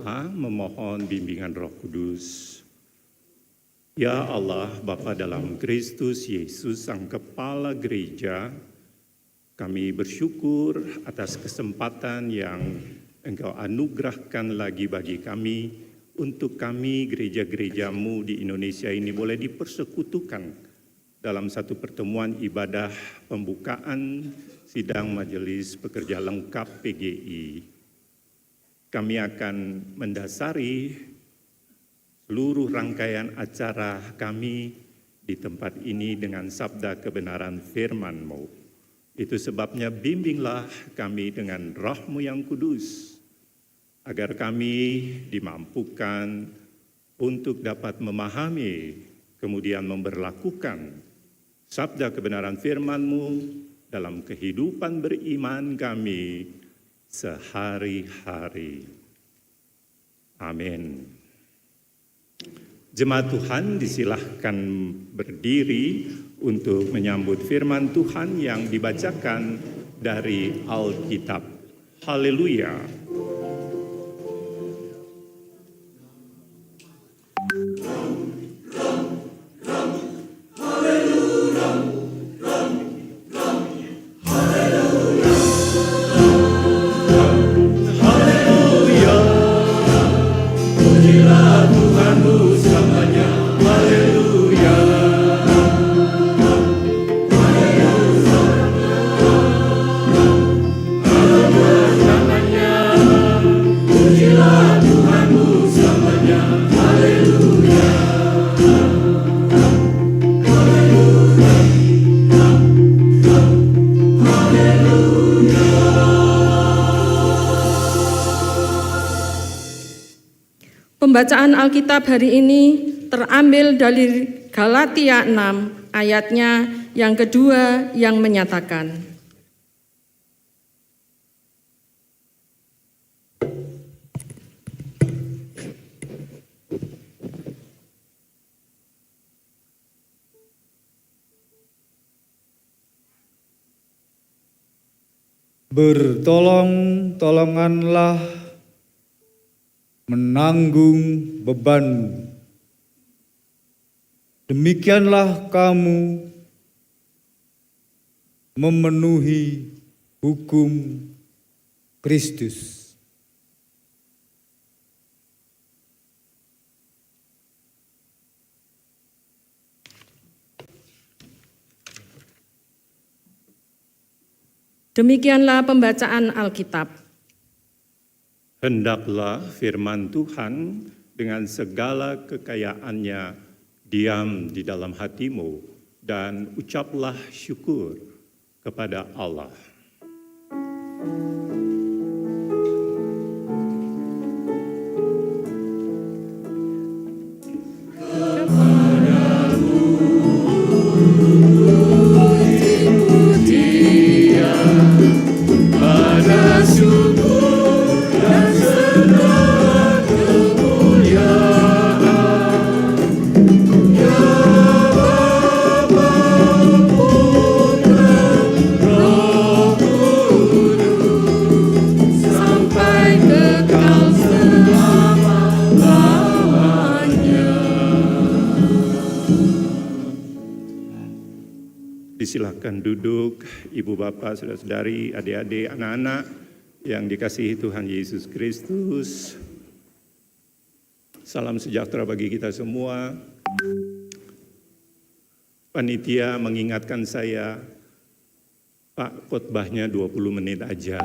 Memohon bimbingan Roh Kudus. Ya Allah, Bapa dalam Kristus Yesus, Sang Kepala Gereja, kami bersyukur atas kesempatan yang Engkau anugerahkan lagi bagi kami untuk kami gereja-gerejamu di Indonesia ini boleh dipersekutukan dalam satu pertemuan ibadah pembukaan sidang Majelis Pekerja Lengkap PGI. Kami akan mendasari seluruh rangkaian acara kami di tempat ini dengan sabda kebenaran firman-Mu. Itu sebabnya bimbinglah kami dengan Roh-Mu yang kudus, agar kami dimampukan untuk dapat memahami, kemudian memberlakukan sabda kebenaran firman-Mu dalam kehidupan beriman kami sehari-hari. Amin. Jemaat Tuhan disilahkan berdiri untuk menyambut firman Tuhan yang dibacakan dari Alkitab. Haleluya. Pembacaan Alkitab hari ini terambil dari Galatia 6 ayatnya yang kedua yang menyatakan, bertolong-tolonganlah menanggung bebanmu. Demikianlah kamu memenuhi hukum Kristus. Demikianlah pembacaan Alkitab. Hendaklah firman Tuhan dengan segala kekayaannya diam di dalam hatimu dan ucaplah syukur kepada Allah. Silakan duduk, Ibu Bapak, Saudara-saudari, adik-adik, anak-anak yang dikasihi Tuhan Yesus Kristus. Salam sejahtera bagi kita semua. Panitia mengingatkan saya, Pak, khotbahnya 20 menit aja.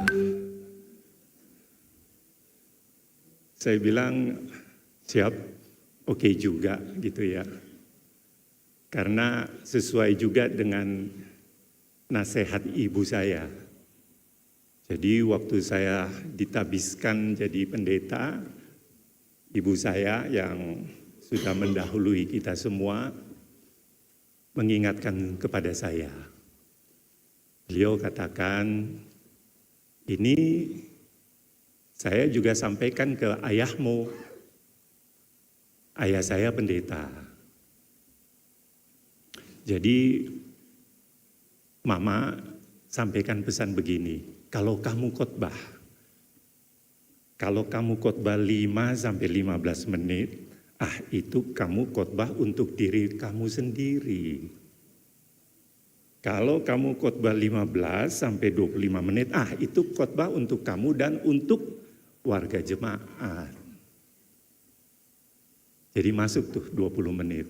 Saya bilang, siap, oke juga gitu ya. Karena sesuai juga dengan nasihat ibu saya. Jadi waktu saya ditabiskan jadi pendeta, ibu saya yang sudah mendahului kita semua mengingatkan kepada saya. Beliau katakan, ini saya juga sampaikan ke ayahmu. Ayah saya pendeta. Jadi Mama sampaikan pesan begini, kalau kamu khotbah, Kalau kamu khotbah 5 sampai 15 menit, itu kamu khotbah untuk diri kamu sendiri. Kalau kamu khotbah 15 sampai 25 menit, itu khotbah untuk kamu dan untuk warga jemaat. Jadi masuk tuh 20 menit.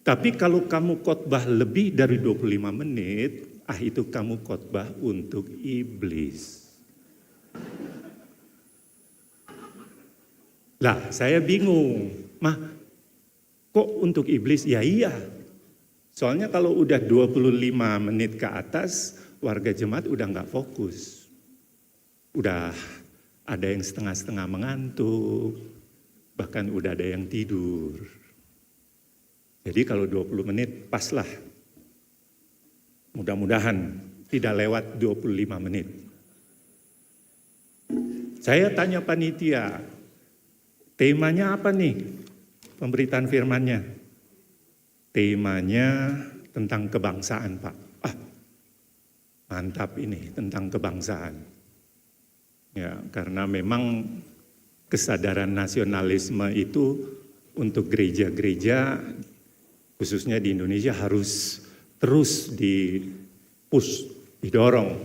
Tapi kalau kamu khotbah lebih dari 25 menit, itu kamu khotbah untuk iblis. Lah, saya bingung. Kok untuk iblis? Ya iya. Soalnya kalau udah 25 menit ke atas, warga jemaat udah nggak fokus. Udah ada yang setengah-setengah mengantuk, bahkan udah ada yang tidur. Jadi kalau 20 menit pas lah. Mudah-mudahan tidak lewat 25 menit. Saya tanya panitia, temanya apa nih pemberitaan firman-nya? Temanya tentang kebangsaan, Pak. Mantap ini, tentang kebangsaan. Ya, karena memang kesadaran nasionalisme itu untuk gereja-gereja, khususnya di Indonesia harus terus di-push, didorong.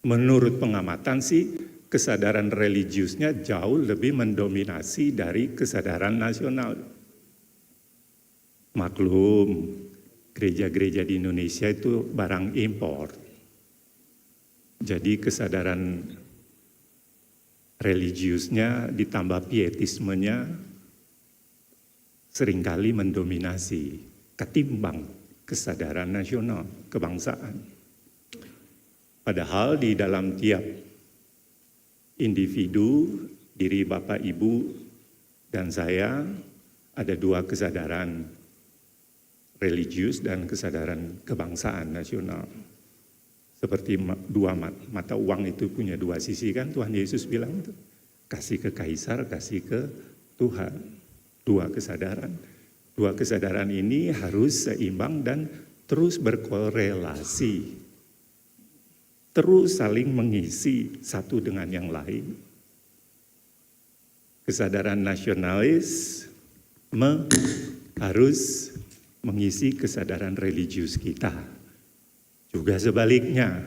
Menurut pengamatan sih, kesadaran religiusnya jauh lebih mendominasi dari kesadaran nasional. Maklum, gereja-gereja di Indonesia itu barang impor. Jadi kesadaran religiusnya ditambah pietismenya seringkali mendominasi ketimbang kesadaran nasional, kebangsaan. Padahal di dalam tiap individu, diri Bapak, Ibu, dan saya ada dua kesadaran religius dan kesadaran kebangsaan nasional. Seperti dua mata uang itu punya dua sisi kan, Tuhan Yesus bilang itu. Kasih ke kaisar, kasih ke Tuhan. Dua kesadaran. Dua kesadaran ini harus seimbang dan terus berkorelasi. Terus saling mengisi satu dengan yang lain. Kesadaran nasionalis harus mengisi kesadaran religius kita. Juga sebaliknya,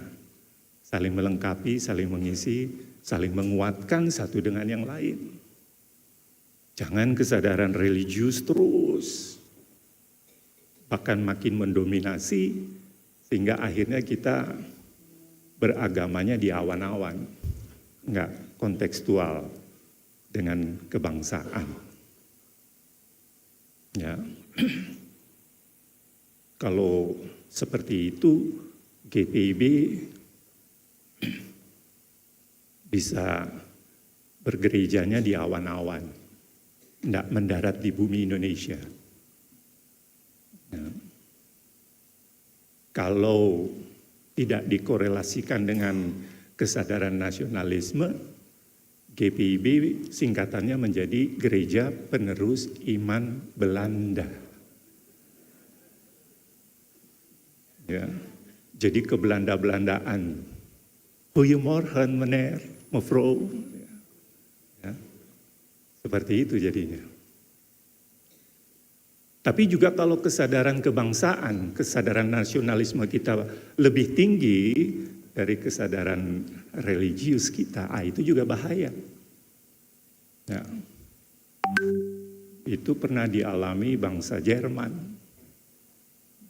saling melengkapi, saling mengisi, saling menguatkan satu dengan yang lain. Jangan kesadaran religius terus, bahkan makin mendominasi, sehingga akhirnya kita beragamanya di awan-awan, enggak kontekstual dengan kebangsaan. Ya. Kalau seperti itu, GPIB bisa bergerejanya di awan-awan, tidak mendarat di bumi Indonesia. Ya. Kalau tidak dikorelasikan dengan kesadaran nasionalisme, GPIB singkatannya menjadi Gereja Penerus Iman Belanda. Ya, jadi kebelanda-belandaan. Goeiemorgen meneer, mevrouw. Ya, seperti itu jadinya. Tapi juga kalau kesadaran kebangsaan, kesadaran nasionalisme kita lebih tinggi dari kesadaran religius kita, itu juga bahaya. Ya. Itu pernah dialami bangsa Jerman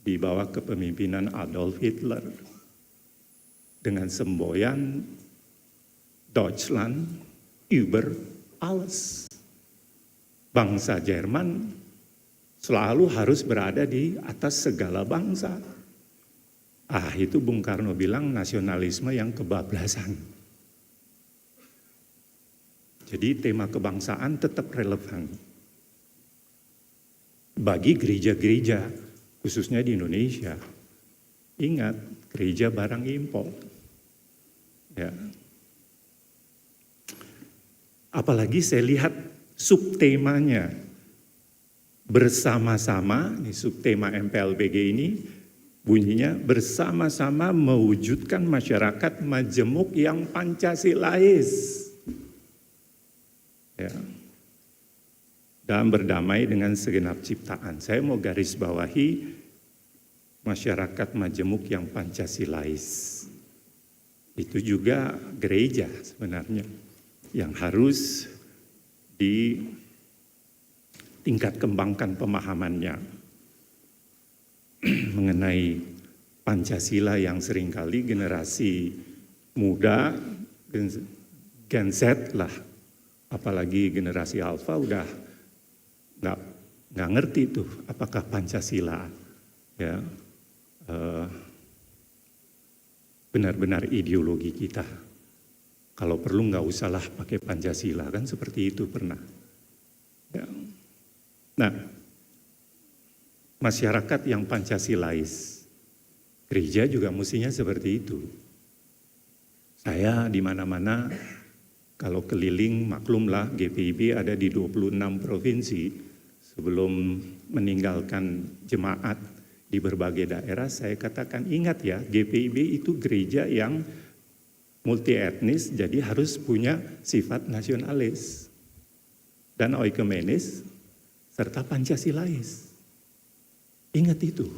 di bawah kepemimpinan Adolf Hitler dengan semboyan Deutschland über alles. Bangsa Jerman selalu harus berada di atas segala bangsa. Itu Bung Karno bilang nasionalisme yang kebablasan. Jadi tema kebangsaan tetap relevan bagi gereja-gereja, khususnya di Indonesia. Ingat, gereja barang impor. Ya. Apalagi saya lihat subtemanya bersama-sama, ini subtema MPLBG ini, Bunyinya bersama-sama mewujudkan masyarakat majemuk yang Pancasilais. Ya. Dan berdamai dengan segenap ciptaan. Saya mau garis bawahi masyarakat majemuk yang Pancasilais. Itu juga gereja sebenarnya yang harus ditingkat kembangkan pemahamannya mengenai Pancasila yang seringkali generasi muda, Gen Z lah, apalagi generasi Alpha udah nggak ngerti tuh apakah Pancasila ya benar-benar ideologi kita. Kalau perlu nggak usahlah pakai Pancasila, kan seperti itu pernah. Ya. Nah, masyarakat yang Pancasilais, gereja juga mestinya seperti itu. Saya di mana-mana kalau keliling maklumlah GPIB ada di 26 provinsi. Sebelum meninggalkan jemaat di berbagai daerah, saya katakan ingat ya, GPIB itu gereja yang multi etnis, jadi harus punya sifat nasionalis dan oikumenis serta Pancasilais. Ingat itu,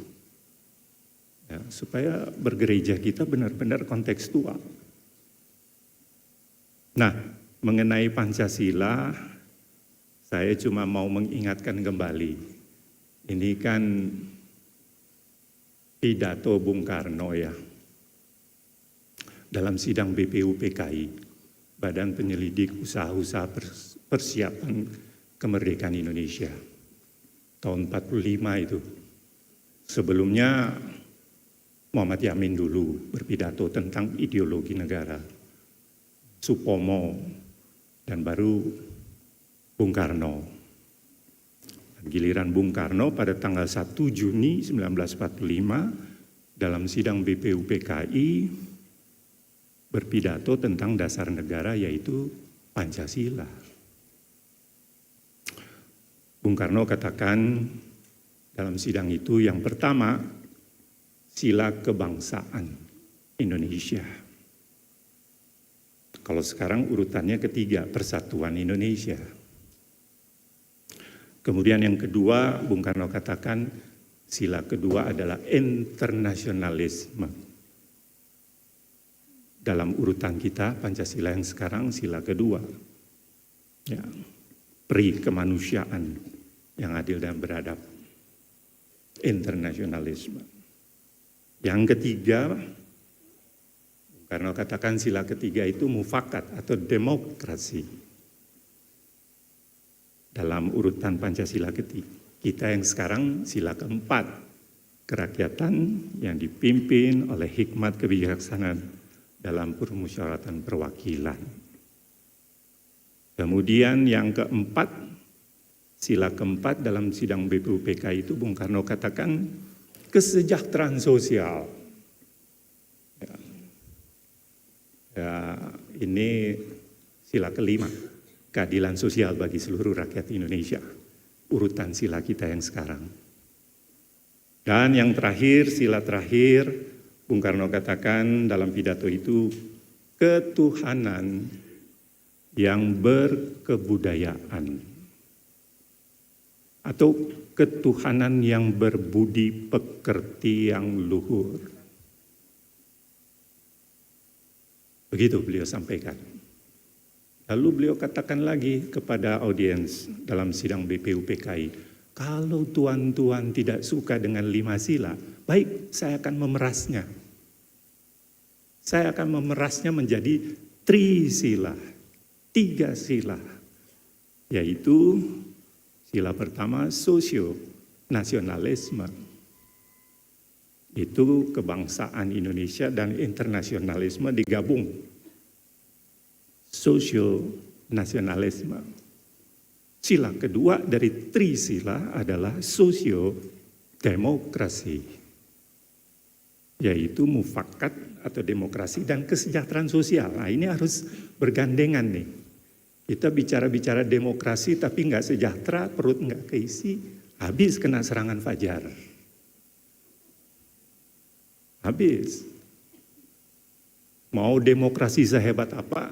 ya, supaya bergereja kita benar-benar kontekstual. Nah, mengenai Pancasila, saya cuma mau mengingatkan kembali. Ini kan pidato Bung Karno ya, dalam sidang BPUPKI, Badan Penyelidik Usaha-Usaha Persiapan Kemerdekaan Indonesia, tahun 45 itu. Sebelumnya Muhammad Yamin dulu berpidato tentang ideologi negara, Supomo, dan baru Bung Karno. Giliran Bung Karno pada tanggal 1 Juni 1945 dalam sidang BPUPKI berpidato tentang dasar negara yaitu Pancasila. Bung Karno katakan dalam sidang itu yang pertama, sila kebangsaan Indonesia. Kalau sekarang urutannya ketiga, persatuan Indonesia. Kemudian yang kedua, Bung Karno katakan sila kedua adalah internasionalisme. Dalam urutan kita, Pancasila yang sekarang sila kedua. Ya, peri kemanusiaan yang adil dan beradab. Internasionalisme. Yang ketiga, Bung Karno katakan sila ketiga itu mufakat atau demokrasi. Dalam urutan Pancasila kita yang sekarang sila keempat, kerakyatan yang dipimpin oleh hikmat kebijaksanaan dalam permusyawaratan perwakilan. Kemudian yang keempat, sila keempat dalam sidang BPUPK itu Bung Karno katakan kesejahteraan sosial. Ya, ini sila kelima, keadilan sosial bagi seluruh rakyat Indonesia. Urutan sila kita yang sekarang. Dan yang terakhir, sila terakhir, Bung Karno katakan dalam pidato itu ketuhanan yang berkebudayaan. Atau ketuhanan yang berbudi pekerti yang luhur. Begitu beliau sampaikan. Lalu beliau katakan lagi kepada audiens dalam sidang BPUPKI, kalau tuan-tuan tidak suka dengan 5 sila, baik saya akan memerasnya. Saya akan memerasnya menjadi trisila, 3 sila, yaitu sila pertama sosio-nasionalisme. Itu kebangsaan Indonesia dan internasionalisme digabung. Sosio-nasionalisme. Sila kedua dari trisila adalah sosio-demokrasi. Yaitu mufakat atau demokrasi dan kesejahteraan sosial. Nah ini harus bergandengan nih. Kita bicara-bicara demokrasi tapi nggak sejahtera, perut nggak keisi, habis kena serangan fajar. Habis. Mau demokrasi sehebat apa,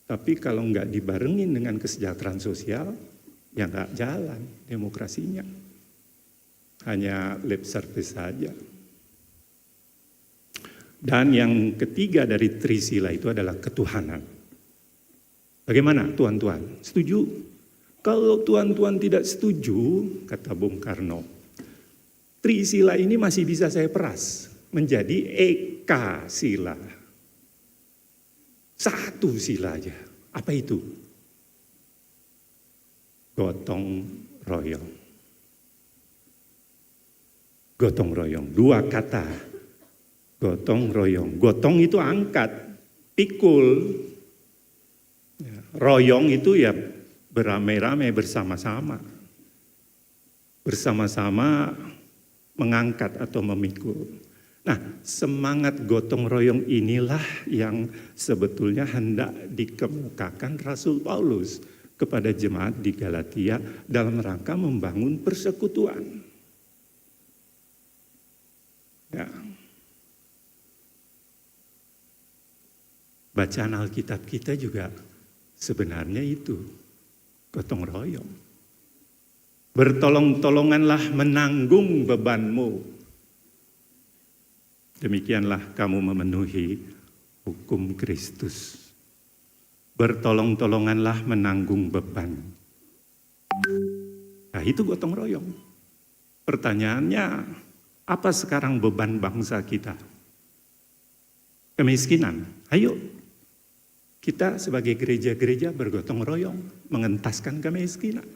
tapi kalau nggak dibarengin dengan kesejahteraan sosial, ya nggak jalan demokrasinya. Hanya lip service saja. Dan yang ketiga dari Trisila itu adalah ketuhanan. Bagaimana tuan-tuan? Setuju? Kalau tuan-tuan tidak setuju, kata Bung Karno, Trisila ini masih bisa saya peras menjadi Eka Sila. Satu sila aja. Apa itu? Gotong royong. Gotong royong. Dua kata. Gotong royong. Gotong itu angkat, pikul. Royong itu ya beramai-ramai bersama-sama. Bersama-sama mengangkat atau memikul. Nah, semangat gotong royong inilah yang sebetulnya hendak dikemukakan Rasul Paulus kepada jemaat di Galatia dalam rangka membangun persekutuan. Ya. Bacaan Alkitab kita juga sebenarnya itu gotong royong. Bertolong-tolonganlah menanggung bebanmu. Demikianlah kamu memenuhi hukum Kristus. Bertolong-tolonganlah menanggung beban. Nah, itu gotong royong. Pertanyaannya, apa sekarang beban bangsa kita? Kemiskinan. Ayo, kita sebagai gereja-gereja bergotong royong mengentaskan kemiskinan.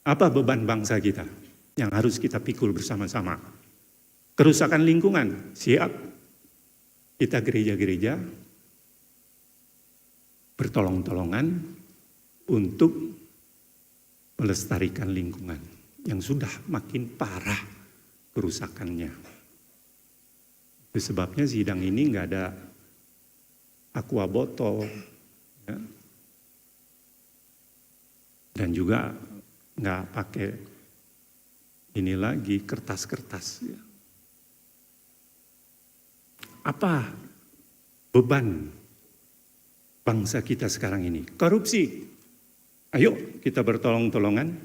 Apa beban bangsa kita yang harus kita pikul bersama-sama? Kerusakan lingkungan, siap. Kita gereja-gereja bertolong-tolongan untuk melestarikan lingkungan yang sudah makin parah kerusakannya. Itu sebabnya sidang ini nggak ada aqua botol, ya. Dan juga nggak pakai ini lagi kertas-kertas. Ya. Apa beban bangsa kita sekarang ini? Korupsi. Ayo kita bertolong-tolongan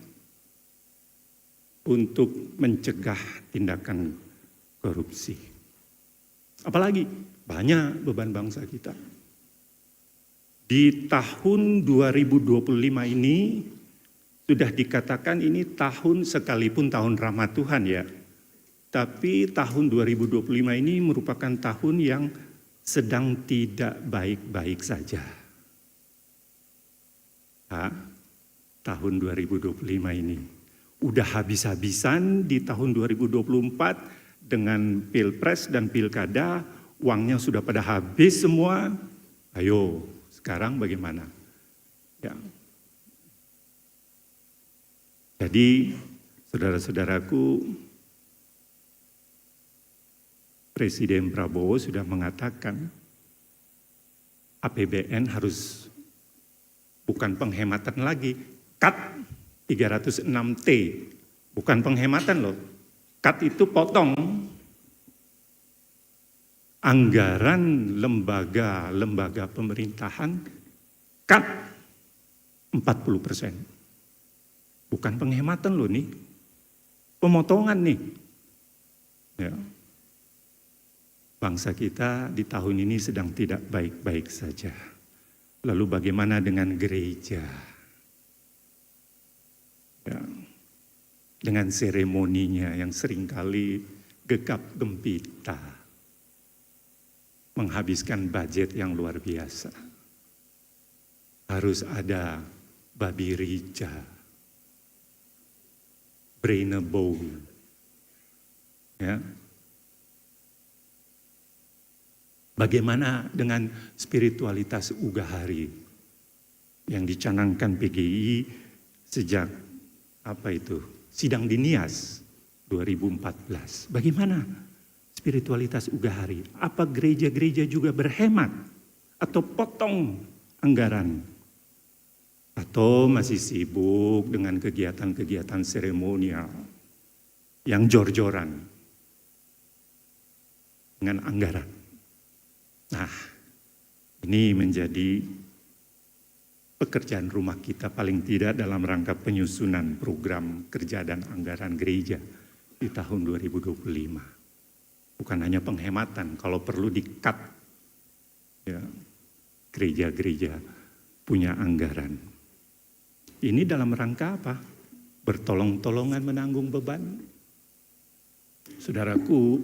untuk mencegah tindakan korupsi. Apalagi banyak beban bangsa kita. Di tahun 2025 ini sudah dikatakan ini tahun sekalipun tahun rahmat Tuhan ya. Tapi tahun 2025 ini merupakan tahun yang sedang tidak baik-baik saja. Nah, tahun 2025 ini. Udah habis-habisan di tahun 2024 dengan pilpres dan pilkada, uangnya sudah pada habis semua. Ayo, sekarang bagaimana? Ya. Jadi, saudara-saudaraku, Presiden Prabowo sudah mengatakan APBN harus bukan penghematan lagi, cut 306T, bukan penghematan loh, cut itu potong anggaran lembaga pemerintahan, cut 40%, bukan penghematan loh nih, pemotongan nih, ya. Bangsa kita di tahun ini sedang tidak baik-baik saja. Lalu bagaimana dengan gereja? Ya, dengan seremoninya yang seringkali gegap gempita. Menghabiskan budget yang luar biasa. Harus ada babi rija, brainable, ya. Bagaimana dengan spiritualitas Ugahari yang dicanangkan PGI sejak sidang di Nias 2014. Bagaimana spiritualitas Ugahari? Apa gereja-gereja juga berhemat atau potong anggaran? Atau masih sibuk dengan kegiatan-kegiatan seremonial yang jor-joran? dengan anggaran. Nah, ini menjadi pekerjaan rumah kita paling tidak dalam rangka penyusunan program kerja dan anggaran gereja di tahun 2025. Bukan hanya penghematan, kalau perlu di-cut, ya, gereja-gereja punya anggaran. Ini dalam rangka apa? Bertolong-tolongan menanggung beban. Saudaraku,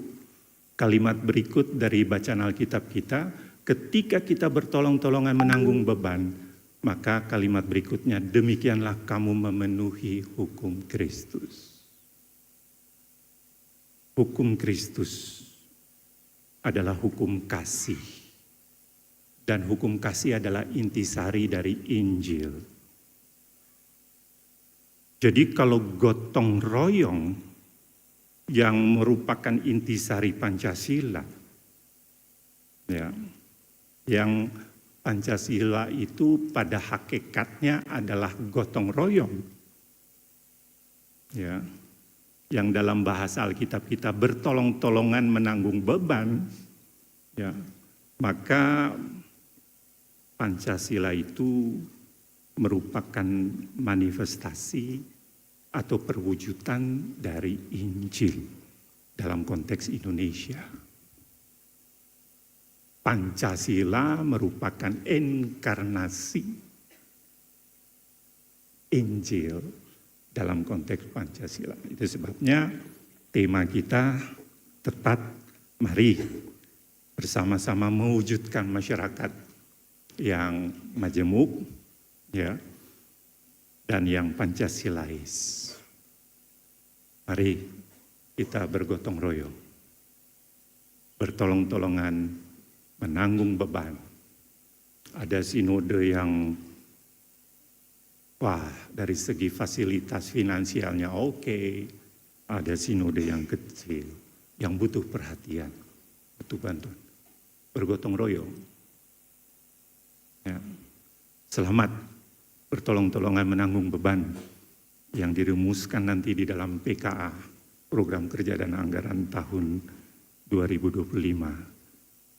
kalimat berikut dari bacaan Alkitab kita, ketika kita bertolong-tolongan menanggung beban, maka kalimat berikutnya, demikianlah kamu memenuhi hukum Kristus. Hukum Kristus adalah hukum kasih. Dan hukum kasih adalah intisari dari Injil. Jadi kalau gotong royong yang merupakan intisari Pancasila, ya, yang Pancasila itu pada hakikatnya adalah gotong royong, ya, yang dalam bahasa Alkitab kita bertolong-tolongan menanggung beban, ya, maka Pancasila itu merupakan manifestasi atau perwujudan dari Injil dalam konteks Indonesia. Pancasila merupakan inkarnasi Injil dalam konteks Pancasila. Itu sebabnya tema kita tepat, mari bersama-sama mewujudkan masyarakat yang majemuk, ya, dan yang Pancasilais. Mari kita bergotong royong, bertolong-tolongan menanggung beban. Ada sinode yang dari segi fasilitas finansialnya oke. Ada sinode yang kecil, yang butuh perhatian, butuh bantuan. Bergotong royong. Ya. Selamat bertolong-tolongan menanggung beban yang dirumuskan nanti di dalam PKA, Program Kerja dan Anggaran tahun 2025.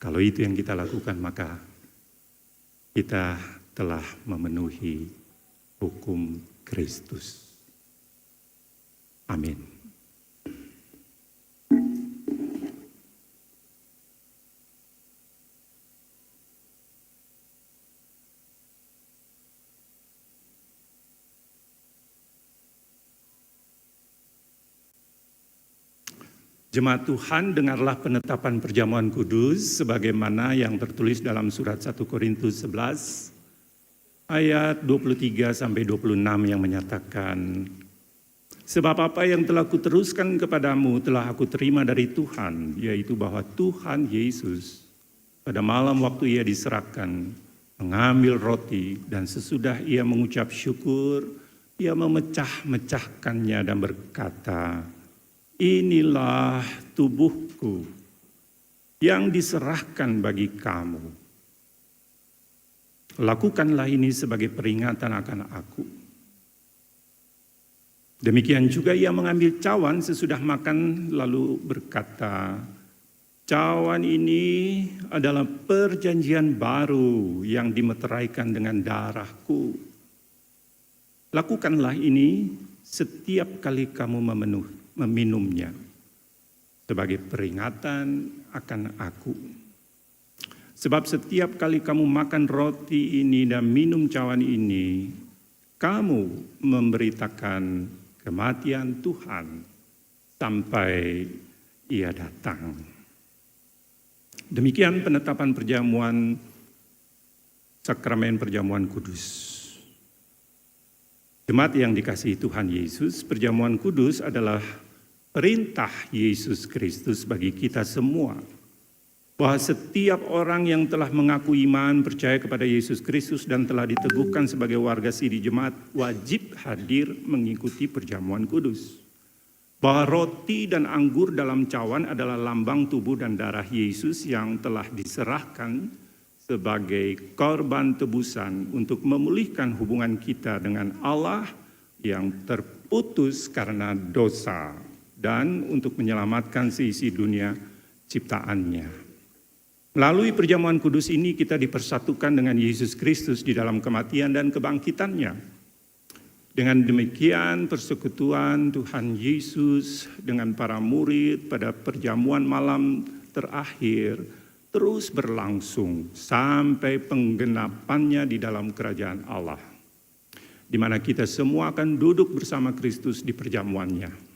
Kalau itu yang kita lakukan, maka kita telah memenuhi hukum Kristus. Amin. Jemaat Tuhan, dengarlah penetapan perjamuan kudus sebagaimana yang tertulis dalam surat 1 Korintus 11 ayat 23 sampai 26 yang menyatakan, sebab apa yang telah kuteruskan kepadamu telah aku terima dari Tuhan, yaitu bahwa Tuhan Yesus pada malam waktu ia diserahkan mengambil roti dan sesudah ia mengucap syukur, ia memecah-mecahkannya dan berkata, inilah tubuhku yang diserahkan bagi kamu. Lakukanlah ini sebagai peringatan akan aku. Demikian juga ia mengambil cawan sesudah makan lalu berkata, cawan ini adalah perjanjian baru yang dimeteraikan dengan darahku. Lakukanlah ini setiap kali kamu meminumnya sebagai peringatan akan aku. Sebab setiap kali kamu makan roti ini dan minum cawan ini, kamu memberitakan kematian Tuhan sampai ia datang. Demikian penetapan perjamuan sakramen perjamuan kudus. Jemaat yang dikasihi Tuhan Yesus, perjamuan kudus adalah perintah Yesus Kristus bagi kita semua. Bahwa setiap orang yang telah mengaku iman, percaya kepada Yesus Kristus dan telah diteguhkan sebagai warga siri jemaat, wajib hadir mengikuti perjamuan kudus. Bahwa roti dan anggur dalam cawan adalah lambang tubuh dan darah Yesus yang telah diserahkan sebagai korban tebusan untuk memulihkan hubungan kita dengan Allah yang terputus karena dosa dan untuk menyelamatkan seisi dunia ciptaannya. Melalui perjamuan kudus ini kita dipersatukan dengan Yesus Kristus di dalam kematian dan kebangkitannya. Dengan demikian persekutuan Tuhan Yesus dengan para murid pada perjamuan malam terakhir terus berlangsung sampai penggenapannya di dalam kerajaan Allah, di mana kita semua akan duduk bersama Kristus di perjamuannya.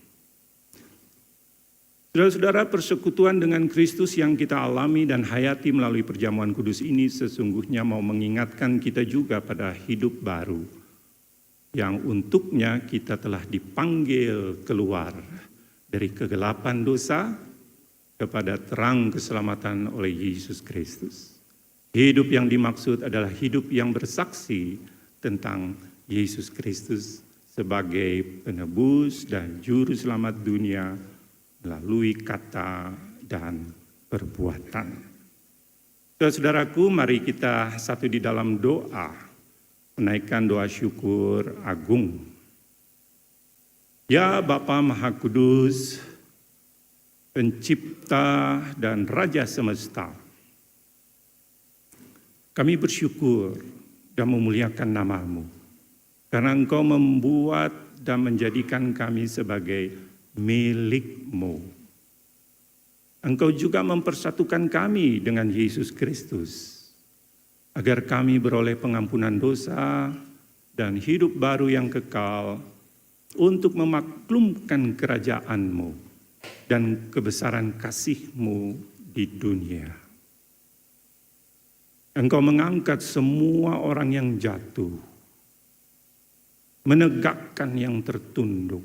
Saudara-saudara, persekutuan dengan Kristus yang kita alami dan hayati melalui perjamuan kudus ini sesungguhnya mau mengingatkan kita juga pada hidup baru yang untuknya kita telah dipanggil keluar dari kegelapan dosa kepada terang keselamatan oleh Yesus Kristus. Hidup yang dimaksud adalah hidup yang bersaksi tentang Yesus Kristus sebagai penebus dan juru selamat dunia melalui kata dan perbuatan. Saudaraku, mari kita satu di dalam doa, menaikkan doa syukur agung. Ya Bapa Maha Kudus, Pencipta dan Raja semesta, kami bersyukur dan memuliakan nama-Mu, karena Engkau membuat dan menjadikan kami sebagai milik-Mu. Engkau juga mempersatukan kami dengan Yesus Kristus, agar kami beroleh pengampunan dosa dan hidup baru yang kekal untuk memaklumkan kerajaan-Mu dan kebesaran kasih-Mu di dunia. Engkau mengangkat semua orang yang jatuh, menegakkan yang tertunduk,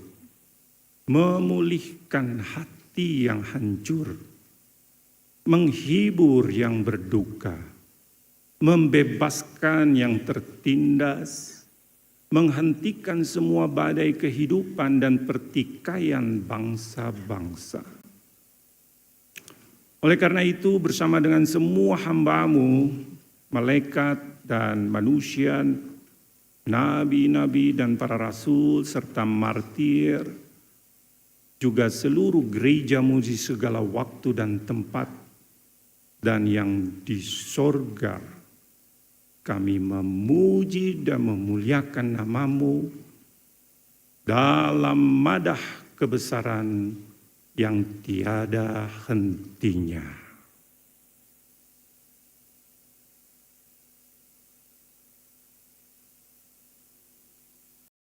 memulihkan hati yang hancur, menghibur yang berduka, membebaskan yang tertindas, menghentikan semua badai kehidupan dan pertikaian bangsa-bangsa. Oleh karena itu, bersama dengan semua hamba-Mu, malaikat dan manusia, nabi-nabi dan para rasul, serta martir, juga seluruh gereja-Mu di segala waktu dan tempat, dan yang di sorga, kami memuji dan memuliakan nama-Mu dalam madah kebesaran yang tiada hentinya.